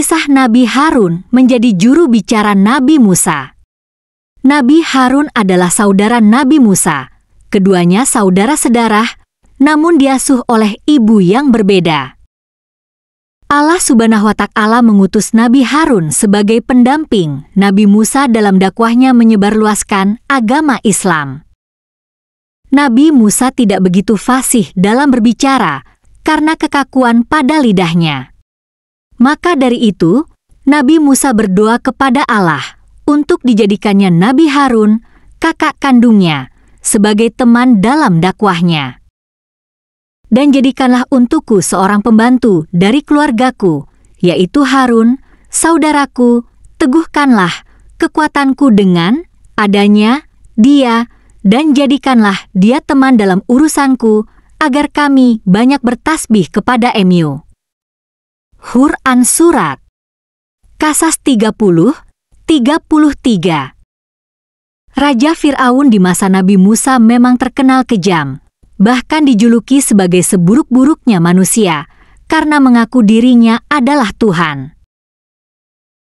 Kisah Nabi Harun menjadi juru bicara Nabi Musa. Nabi Harun adalah saudara Nabi Musa. Keduanya saudara sedarah, namun diasuh oleh ibu yang berbeda. Allah Subhanahu wa Ta'ala mengutus Nabi Harun sebagai pendamping Nabi Musa dalam dakwahnya menyebarluaskan agama Islam. Nabi Musa tidak begitu fasih dalam berbicara karena kekakuan pada lidahnya. Maka dari itu, Nabi Musa berdoa kepada Allah untuk dijadikannya Nabi Harun, kakak kandungnya, sebagai teman dalam dakwahnya. Dan jadikanlah untukku seorang pembantu dari keluargaku, yaitu Harun, saudaraku, teguhkanlah kekuatanku dengan adanya dia, dan jadikanlah dia teman dalam urusanku, agar kami banyak bertasbih kepada Mu. Quran Surat Qasas 30:33. Raja Fir'aun di masa Nabi Musa memang terkenal kejam, bahkan dijuluki sebagai seburuk-buruknya manusia, karena mengaku dirinya adalah Tuhan.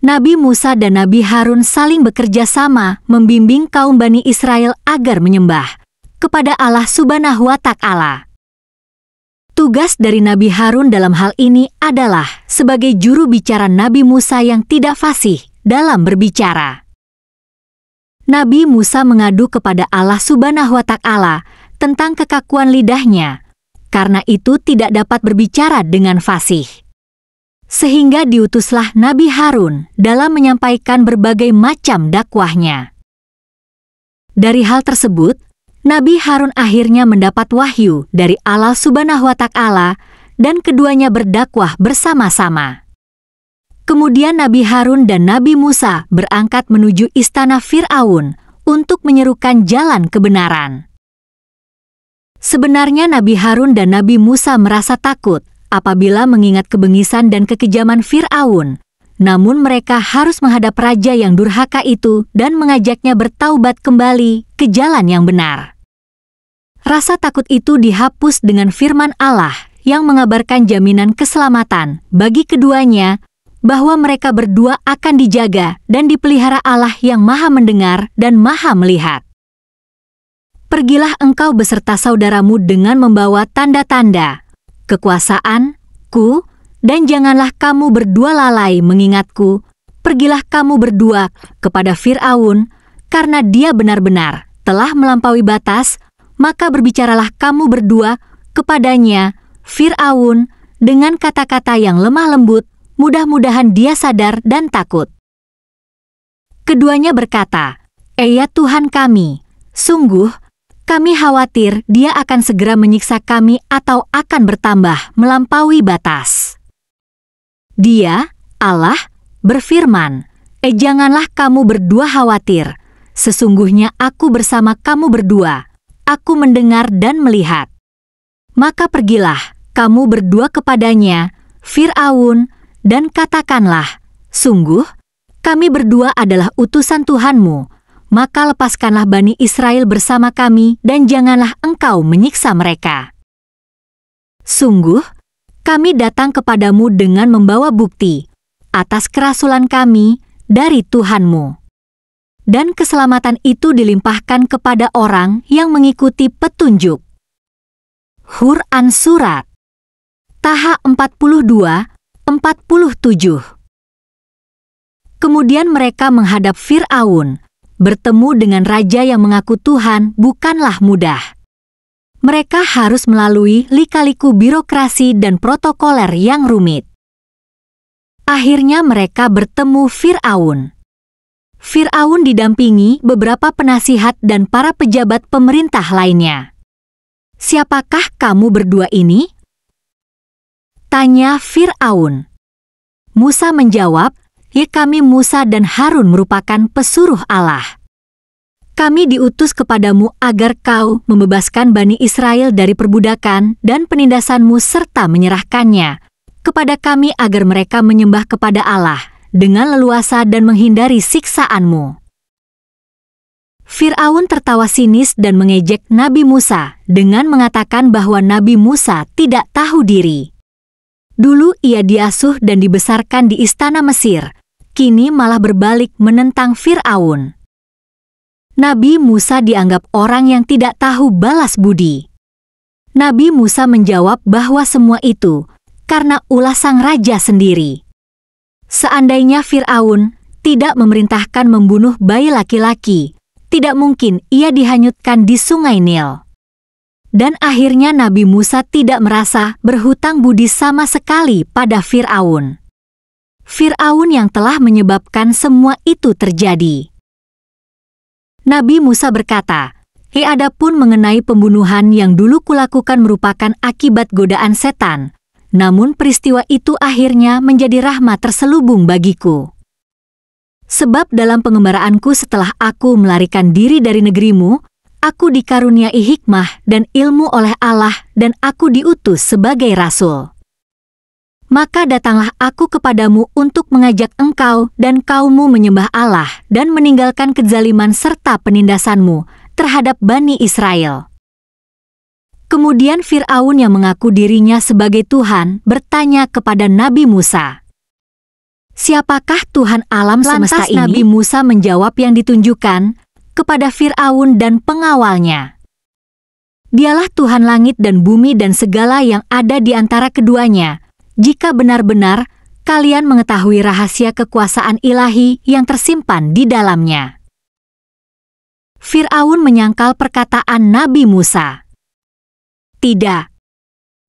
Nabi Musa dan Nabi Harun saling bekerja sama membimbing kaum Bani Israel agar menyembah kepada Allah Subhanahu wa Ta'ala. Tugas dari Nabi Harun dalam hal ini adalah sebagai juru bicara Nabi Musa yang tidak fasih dalam berbicara. Nabi Musa mengadu kepada Allah Subhanahu wa Ta'ala tentang kekakuan lidahnya, karena itu tidak dapat berbicara dengan fasih. Sehingga diutuslah Nabi Harun dalam menyampaikan berbagai macam dakwahnya. Dari hal tersebut, Nabi Harun akhirnya mendapat wahyu dari Allah Subhanahu wa Ta'ala dan keduanya berdakwah bersama-sama. Kemudian Nabi Harun dan Nabi Musa berangkat menuju istana Fir'aun untuk menyerukan jalan kebenaran. Sebenarnya Nabi Harun dan Nabi Musa merasa takut apabila mengingat kebengisan dan kekejaman Fir'aun. Namun mereka harus menghadap raja yang durhaka itu dan mengajaknya bertaubat kembali ke jalan yang benar. Rasa takut itu dihapus dengan firman Allah yang mengabarkan jaminan keselamatan bagi keduanya, bahwa mereka berdua akan dijaga dan dipelihara Allah yang Maha Mendengar dan Maha Melihat. Pergilah engkau beserta saudaramu dengan membawa tanda-tanda kekuasaan-Ku, dan janganlah kamu berdua lalai mengingatku. Pergilah kamu berdua kepada Fir'aun, karena dia benar-benar telah melampaui batas, maka berbicaralah kamu berdua kepadanya, Fir'aun, dengan kata-kata yang lemah lembut, mudah-mudahan dia sadar dan takut. Keduanya berkata, "Ya Tuhan kami, sungguh, kami khawatir dia akan segera menyiksa kami atau akan bertambah melampaui batas." Dia, Allah, berfirman, "Janganlah kamu berdua khawatir. Sesungguhnya aku bersama kamu berdua. Aku mendengar dan melihat." Maka pergilah kamu berdua kepadanya, Fir'aun, dan katakanlah, "Sungguh, kami berdua adalah utusan Tuhanmu. Maka lepaskanlah Bani Israel bersama kami dan janganlah engkau menyiksa mereka. Sungguh, kami datang kepadamu dengan membawa bukti atas kerasulan kami dari Tuhanmu. Dan keselamatan itu dilimpahkan kepada orang yang mengikuti petunjuk." Quran Surat Taha 42-47. Kemudian mereka menghadap Fir'aun. Bertemu dengan raja yang mengaku Tuhan bukanlah mudah. Mereka harus melalui lika-liku birokrasi dan protokoler yang rumit. Akhirnya mereka bertemu Fir'aun. Fir'aun didampingi beberapa penasihat dan para pejabat pemerintah lainnya. "Siapakah kamu berdua ini?" tanya Fir'aun. Musa menjawab, "Ya, kami Musa dan Harun merupakan pesuruh Allah. Kami diutus kepadamu agar kau membebaskan Bani Israel dari perbudakan dan penindasanmu serta menyerahkannya kepada kami agar mereka menyembah kepada Allah dengan leluasa dan menghindari siksaanmu." Fir'aun tertawa sinis dan mengejek Nabi Musa dengan mengatakan bahwa Nabi Musa tidak tahu diri. Dulu ia diasuh dan dibesarkan di istana Mesir, kini malah berbalik menentang Fir'aun. Nabi Musa dianggap orang yang tidak tahu balas budi. Nabi Musa menjawab bahwa semua itu karena ulah sang raja sendiri. Seandainya Fir'aun tidak memerintahkan membunuh bayi laki-laki, tidak mungkin ia dihanyutkan di Sungai Nil. Dan akhirnya Nabi Musa tidak merasa berhutang budi sama sekali pada Fir'aun. Fir'aun yang telah menyebabkan semua itu terjadi. Nabi Musa berkata, adapun mengenai pembunuhan yang dulu kulakukan merupakan akibat godaan setan, namun peristiwa itu akhirnya menjadi rahmat terselubung bagiku. Sebab dalam pengembaraanku setelah aku melarikan diri dari negerimu, aku dikaruniai hikmah dan ilmu oleh Allah dan aku diutus sebagai rasul. Maka datanglah aku kepadamu untuk mengajak engkau dan kaummu menyembah Allah dan meninggalkan kezaliman serta penindasanmu terhadap Bani Israel. Kemudian Fir'aun yang mengaku dirinya sebagai Tuhan bertanya kepada Nabi Musa, "Siapakah Tuhan alam semesta ini?" Nabi Musa menjawab yang ditunjukkan kepada Fir'aun dan pengawalnya. Dialah Tuhan langit dan bumi dan segala yang ada di antara keduanya, jika benar-benar kalian mengetahui rahasia kekuasaan ilahi yang tersimpan di dalamnya. Fir'aun menyangkal perkataan Nabi Musa. Tidak.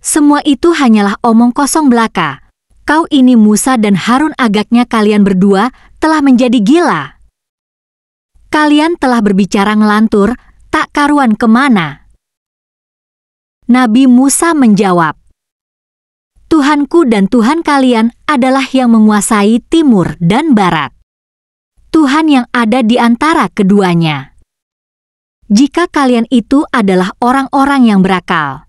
Semua itu hanyalah omong kosong belaka. Kau ini Musa dan Harun, agaknya kalian berdua telah menjadi gila. Kalian telah berbicara ngelantur, tak karuan kemana. Nabi Musa menjawab, Tuhanku dan Tuhan kalian adalah yang menguasai timur dan barat. Tuhan yang ada di antara keduanya. Jika kalian itu adalah orang-orang yang berakal.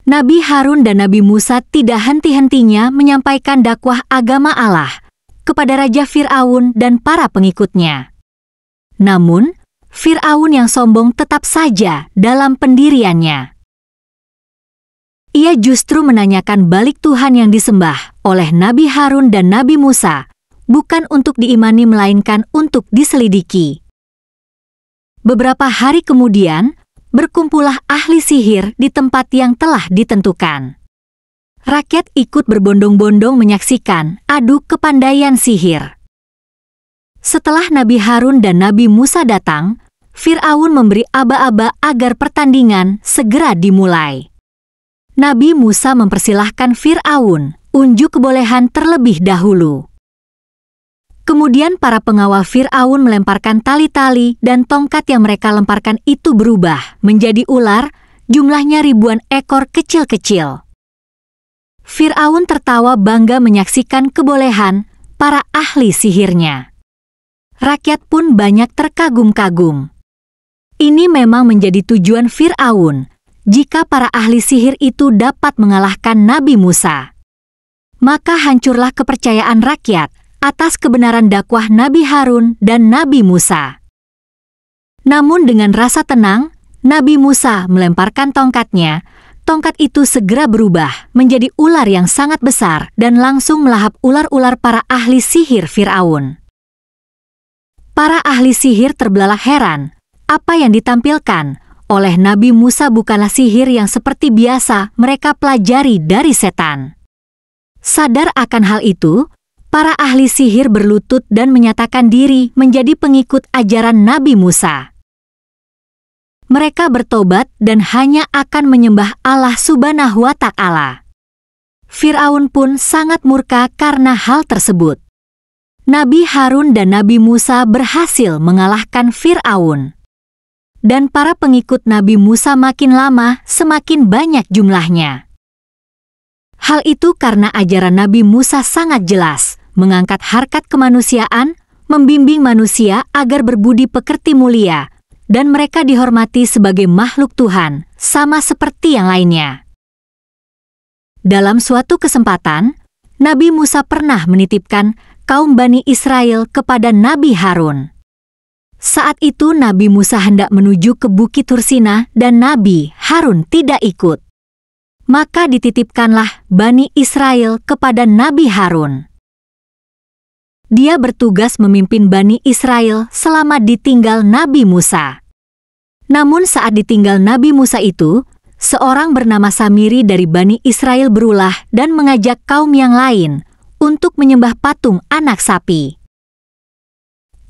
Nabi Harun dan Nabi Musa tidak henti-hentinya menyampaikan dakwah agama Allah kepada Raja Fir'aun dan para pengikutnya. Namun, Fir'aun yang sombong tetap saja dalam pendiriannya. Ia justru menanyakan balik Tuhan yang disembah oleh Nabi Harun dan Nabi Musa, bukan untuk diimani melainkan untuk diselidiki. Beberapa hari kemudian, berkumpullah ahli sihir di tempat yang telah ditentukan. Rakyat ikut berbondong-bondong menyaksikan adu kepandaian sihir. Setelah Nabi Harun dan Nabi Musa datang, Fir'aun memberi aba-aba agar pertandingan segera dimulai. Nabi Musa mempersilahkan Fir'aun unjuk kebolehan terlebih dahulu. Kemudian para pengawal Fir'aun melemparkan tali-tali dan tongkat yang mereka lemparkan itu berubah menjadi ular, jumlahnya ribuan ekor kecil-kecil. Fir'aun tertawa bangga menyaksikan kebolehan para ahli sihirnya. Rakyat pun banyak terkagum-kagum. Ini memang menjadi tujuan Fir'aun, jika para ahli sihir itu dapat mengalahkan Nabi Musa. Maka hancurlah kepercayaan rakyat atas kebenaran dakwah Nabi Harun dan Nabi Musa. Namun dengan rasa tenang, Nabi Musa melemparkan tongkatnya. Tongkat itu segera berubah menjadi ular yang sangat besar dan langsung melahap ular-ular para ahli sihir Fir'aun. Para ahli sihir terbelalak heran, apa yang ditampilkan oleh Nabi Musa bukanlah sihir yang seperti biasa mereka pelajari dari setan. Sadar akan hal itu, para ahli sihir berlutut dan menyatakan diri menjadi pengikut ajaran Nabi Musa. Mereka bertobat dan hanya akan menyembah Allah Subhanahu wa Ta'ala. Fir'aun pun sangat murka karena hal tersebut. Nabi Harun dan Nabi Musa berhasil mengalahkan Fir'aun. Dan para pengikut Nabi Musa makin lama semakin banyak jumlahnya. Hal itu karena ajaran Nabi Musa sangat jelas, mengangkat harkat kemanusiaan, membimbing manusia agar berbudi pekerti mulia, dan mereka dihormati sebagai makhluk Tuhan, sama seperti yang lainnya. Dalam suatu kesempatan, Nabi Musa pernah menitipkan kaum Bani Israel kepada Nabi Harun. Saat itu Nabi Musa hendak menuju ke Bukit Tursina dan Nabi Harun tidak ikut. Maka dititipkanlah Bani Israel kepada Nabi Harun. Dia bertugas memimpin Bani Israel selama ditinggal Nabi Musa. Namun saat ditinggal Nabi Musa itu, seorang bernama Samiri dari Bani Israel berulah dan mengajak kaum yang lain untuk menyembah patung anak sapi.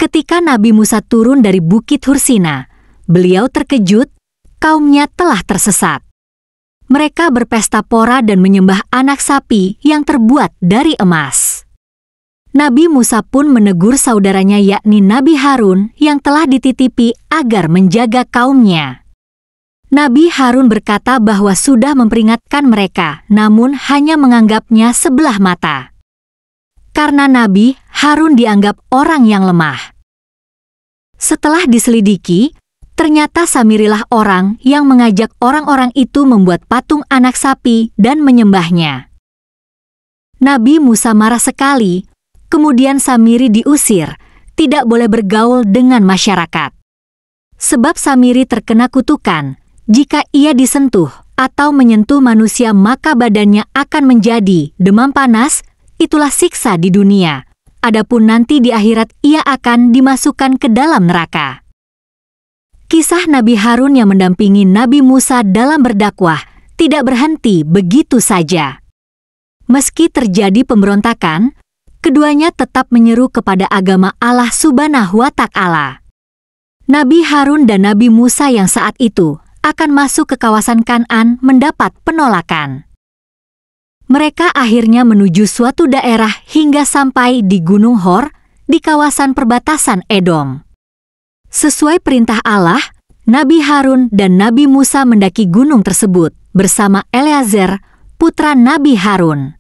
Ketika Nabi Musa turun dari Bukit Hursina, beliau terkejut, kaumnya telah tersesat. Mereka berpesta pora dan menyembah anak sapi yang terbuat dari emas. Nabi Musa pun menegur saudaranya yakni Nabi Harun yang telah dititipi agar menjaga kaumnya. Nabi Harun berkata bahwa sudah memperingatkan mereka, namun hanya menganggapnya sebelah mata. Karena Nabi Harun dianggap orang yang lemah. Setelah diselidiki, ternyata Samirilah orang yang mengajak orang-orang itu membuat patung anak sapi dan menyembahnya. Nabi Musa marah sekali, kemudian Samiri diusir, tidak boleh bergaul dengan masyarakat. Sebab Samiri terkena kutukan, jika ia disentuh atau menyentuh manusia maka badannya akan menjadi demam panas, itulah siksa di dunia. Adapun nanti di akhirat ia akan dimasukkan ke dalam neraka. Kisah Nabi Harun yang mendampingi Nabi Musa dalam berdakwah tidak berhenti begitu saja. Meski terjadi pemberontakan, keduanya tetap menyeru kepada agama Allah Subhanahu wa Ta'ala. Nabi Harun dan Nabi Musa yang saat itu akan masuk ke kawasan Kan'an mendapat penolakan. Mereka akhirnya menuju suatu daerah hingga sampai di Gunung Hor di kawasan perbatasan Edom. Sesuai perintah Allah, Nabi Harun dan Nabi Musa mendaki gunung tersebut bersama Eleazar, putra Nabi Harun.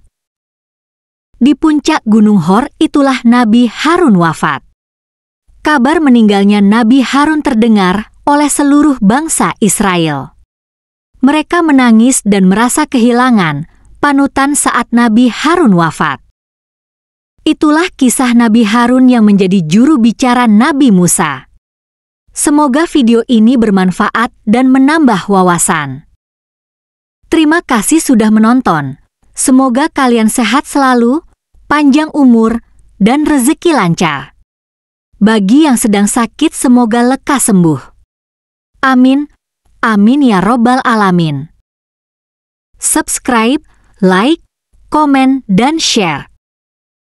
Di puncak Gunung Hor itulah Nabi Harun wafat. Kabar meninggalnya Nabi Harun terdengar oleh seluruh bangsa Israel. Mereka menangis dan merasa kehilangan panutan saat Nabi Harun wafat. Itulah kisah Nabi Harun yang menjadi juru bicara Nabi Musa. Semoga video ini bermanfaat dan menambah wawasan. Terima kasih sudah menonton. Semoga kalian sehat selalu, panjang umur, dan rezeki lancar. Bagi yang sedang sakit semoga lekas sembuh. Amin. Amin ya Robbal Alamin. Subscribe, like, komen, dan share.